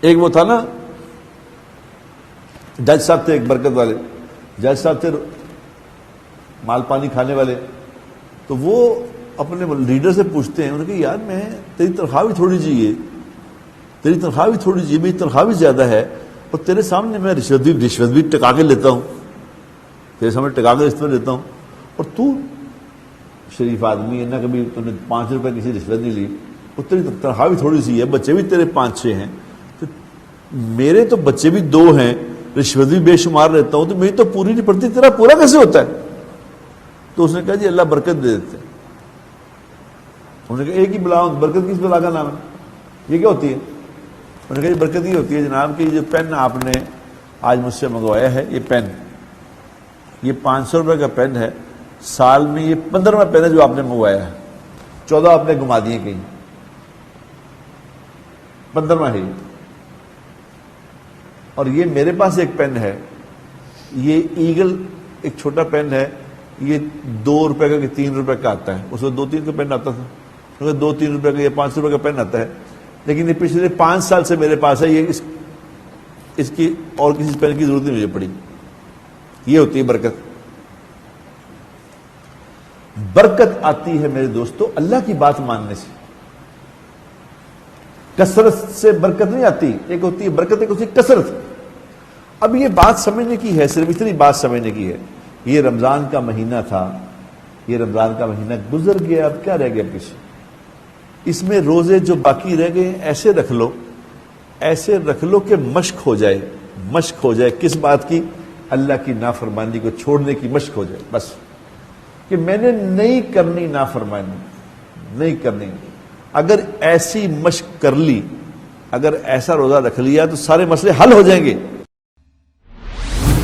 ایک وہ تھا نا جج صاحب تھے، ایک برکت والے جج صاحب تھے، مال پانی کھانے والے. تو وہ اپنے لیڈر سے پوچھتے ہیں، انہوں نے کہا یار میں تیری تنخواہ بھی تھوڑی چاہیے، تیری تنخواہ بھی تھوڑی چاہیے، میری تنخواہ بھی زیادہ ہے، اور تیرے سامنے میں رشوت بھی ٹکا کے لیتا ہوں، تیرے سامنے ٹکا کے رشوت لیتا ہوں، اور تو شریف آدمی ہے نا، کبھی تو نے 5 روپے کسی رشوت نہیں لی، اور تیری تنخواہ بھی تھوڑی سی ہے، بچے بھی تیرے 5-6 ہیں، تو میرے تو بچے بھی 2 ہیں، رشوت بھی بے شمار لیتا ہوں، تو میری تو پوری نہیں پڑتی، تیرا پورا کیسے ہوتا ہے؟ تو اس نے کہا جی اللہ برکت دے دیتے ہیں. انہوں نے کہا ایک ہی بلا، برکت کس بلا کا نام ہے، یہ کیا ہوتی ہے؟ انہوں نے کہا جی برکت یہ ہوتی ہے جناب کہ جو پین آپ نے آج مجھ سے منگوایا ہے، یہ پین، یہ 500 روپے کا پین ہے، سال میں یہ 15واں پین ہے جو آپ نے منگوایا ہے، 14 آپ نے گما دیے کہیں، 15واں ہے یہ. اور یہ میرے پاس ایک پین ہے، یہ ایگل ایک چھوٹا پین ہے، یہ 2 روپے کا کہ 3 روپے کا آتا ہے، اس میں 2-3 کا پین آتا تھا، 2-3 روپے کا یا 500 روپے کا پین آتا ہے، لیکن یہ پچھلے 5 سال سے میرے پاس ہے، یہ اس کی اور کسی پین کی ضرورت نہیں مجھے پڑی. یہ ہوتی ہے برکت. برکت آتی ہے میرے دوستو اللہ کی بات ماننے سے، کثرت سے برکت نہیں آتی. ایک ہوتی ہے برکت، ایک ہوتی ہے کثرت. اب یہ بات سمجھنے کی ہے، صرف اتنی بات سمجھنے کی ہے. یہ رمضان کا مہینہ تھا، یہ رمضان کا مہینہ گزر گیا، اب کیا رہ گیا پیچھے؟ اس میں روزے جو باقی رہ گئے ایسے رکھ لو، ایسے رکھ لو کہ مشق ہو جائے. مشق ہو جائے کس بات کی؟ اللہ کی نافرمانی کو چھوڑنے کی مشق ہو جائے. بس کہ میں نے نہیں کرنی نافرمانی، نہیں کرنی. اگر ایسی مشق کر لی، اگر ایسا روزہ رکھ لیا تو سارے مسئلے حل ہو جائیں گے.